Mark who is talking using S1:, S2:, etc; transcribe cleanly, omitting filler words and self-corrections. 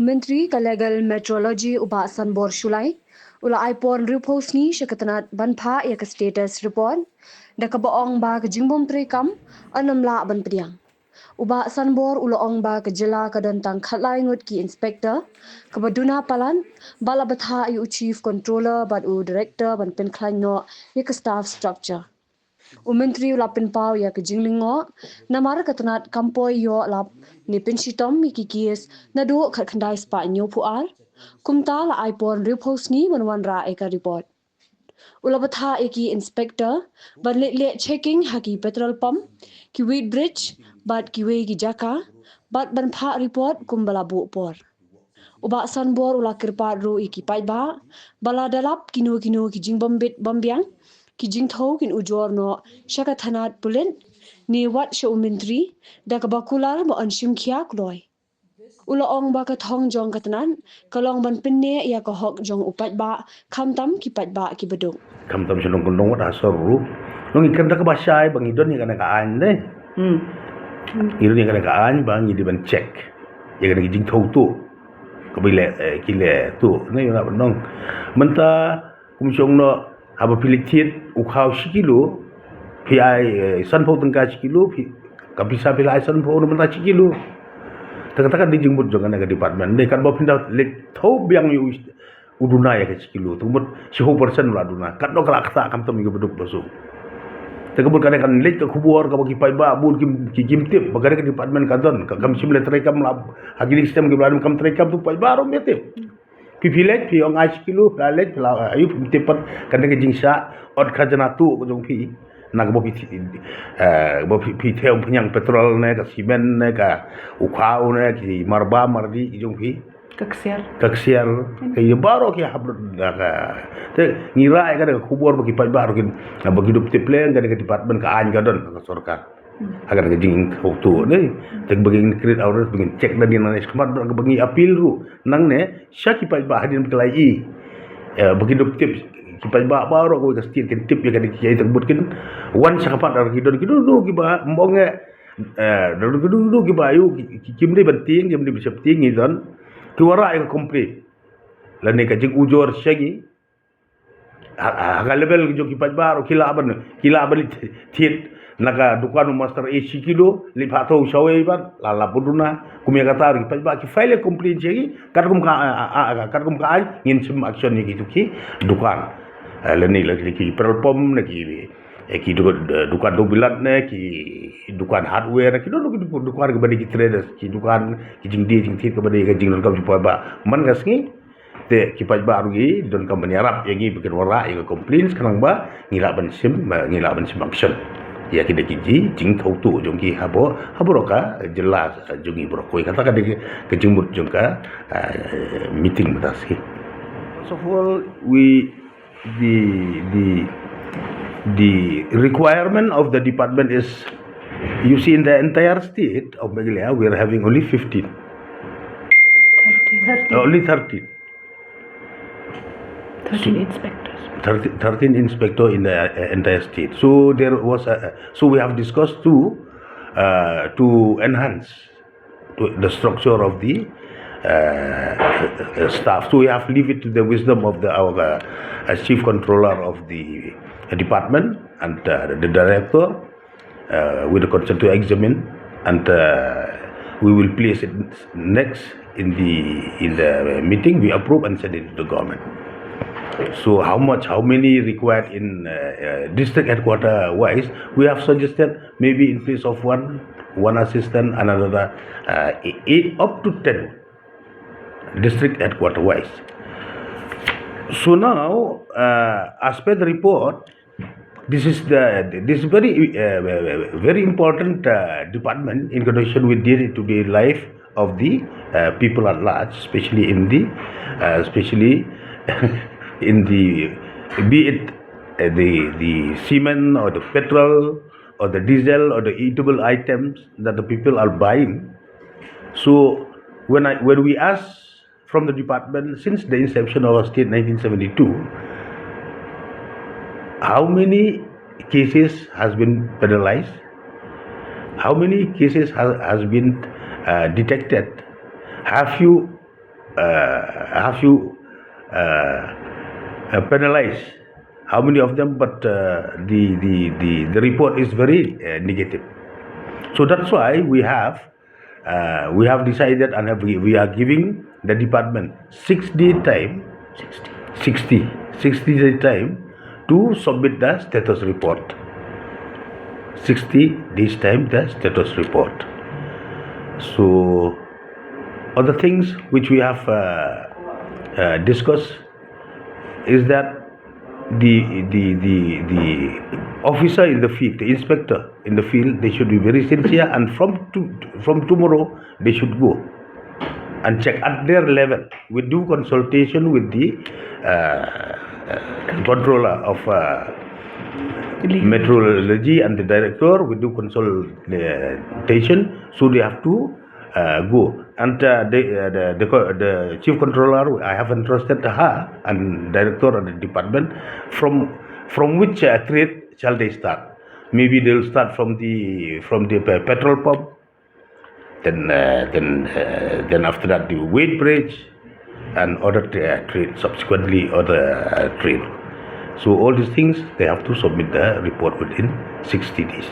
S1: Menteri Kalegal Metrology Uba Sanbor Shulai ula iPon repos ni syakatnat banpa ia ke status report da kabaong ba ke jingbom trekam anam la ban pediang uba Sanbor ula ong ba ke jela ke dantang khatlai ngut ki inspector ke baduna palan bala Bthah yu chief controller bad u director ban pen khlain no ia ke staff structure Menteri ulapin pau ya ke jinglingo namara katnat kampoi yo lap ni pensitom mi kikis na do khat khandai spa nyo pual kumta la iPon repos ni wan ra eka report ulapatha eki inspector ban le checking haki petrol pump ki wheat bridge bad ki we ki jaka bad ban pha report kumbala bu por uba sanbor ula kirpat ru iki pai ba bala dalap kino ki jingbom bit bombyang ki jingtho kin ujor no shaka thanat pulen ni wat sho mentri da ka bakular mo an shim khia kloi ula ong ba ka thong jong katnan kalong ban pinne ya ka hok jong upat ba khamtam ki pat ba ki bedung
S2: kam tam shalong kondong wat asor ru nong ikan tak basai bang idon ni kana ka an deh idon ni kana ka an bang idi ban check ya kana jing thau tu ka bile kile tu ne yo nong menta kum song no haba piliktit ukhaw sikilo pi ai san pho tengka sikilo pi ka bisa pilai san pho no menta sikilo tak di jingbut jong kana ka department ne kan bo pindah lek thau biang yu uduna ya ke sikilo tumut 10% la duna kat no kala kata kam tam beduk basu tekebut kan kan lek ke KHUBOR ka bagi pai ba bun ki jimtip bagare ke department kadon ka kam simle trekam la hagili sistem ke bladum kam trekam tu pai ba ro metip pi filet pi ong ai sikilo la lek la ayu tipat kan ke jingsa od khajana tu ko jong pi nak bo pi theum phanyang petrol ne ka simen ne ka ukhau ne ki marba mardi jong pi kaksiar kaya baru kia hablut daga te ngira ka daga KHUBOR bagi pai baru kin bagi dup te plan ka daga department ka an gadon ka sorkar agar daga jing hotu ne te bagi create hours bagi check dan dia nang khmat bagi appeal ru nang ne syaki pai ba hadin kelai bagi dup tip ki pai ba baru ko ka stir kin tip ya ka kiai terbut kin wan sakapat dar kidon kidu ki ba mbonge dulu ki ba yu ki kimde banting kimde bisa penting idon Tuara yang komplit. Lain ka jing ujor syagi. Haga level jo kipat baru kila aban tiet naga dukan master AC kilo lipato sawe ban lala puduna kumya kata kipat ba ki file komplit syagi karkum ka ai ngin sim action ni gitu ki dukan. Lain lagi ki perpom lagi ki dukan dobilat ne ki dukan hardware ki dukan ke badi ki traders ki dukan ki jing di jing tit ke badi ka jing don kam jipa ba man gasngi te ki paj ba rugi don kam banyarap yangi bikin wara yang complaints kanang ba ngila ban sim action ya ki de ki jing thau tu jong ki habo ka jelas jongi bro koi kata ka de ke jingmut jong ka meeting mataski so for we the requirement of the department is, you see, in the entire state of Meghalaya, we are having only 15.
S1: 13.
S2: Only 13.
S1: 13 inspectors.
S2: 13 inspectors in the entire state. So there was so we have discussed to enhance the structure of the staff. So we have to leave it to the wisdom of our chief controller of the department and the director with the consent to examine, and we will place it next in the meeting. We approve and send it to the government. So how many required in district headquarter wise? We have suggested maybe in place of one assistant, another 8 up to 10 district headquarter wise. So now, as per the report, this is very important department in connection with day-to-day life of the people at large, especially in the be it the cement or the petrol or the diesel or the eatable items that the people are buying. So when we ask from the department, since the inception of our state 1972, how many cases has been penalized, How many cases has been detected? Have you penalized? How many of them? But the report is very negative. So that's why we have decided, and we are giving the department 6 day time, 60 day time to submit the status report. 60 days time the status report. So other things which we have discussed is that the officer in the field, the inspector in the field, they should be very sincere, and from tomorrow they should go and check at their level. We do consultation with the controller of Metrology and the director. We do consultation, so they have to go. And the chief controller, I have entrusted her and director of the department from which trade shall they start. Maybe they will start from the petrol pump. Then after that the weight bridge and other trade, subsequently other trade. So all these things they have to submit the report within 60 days.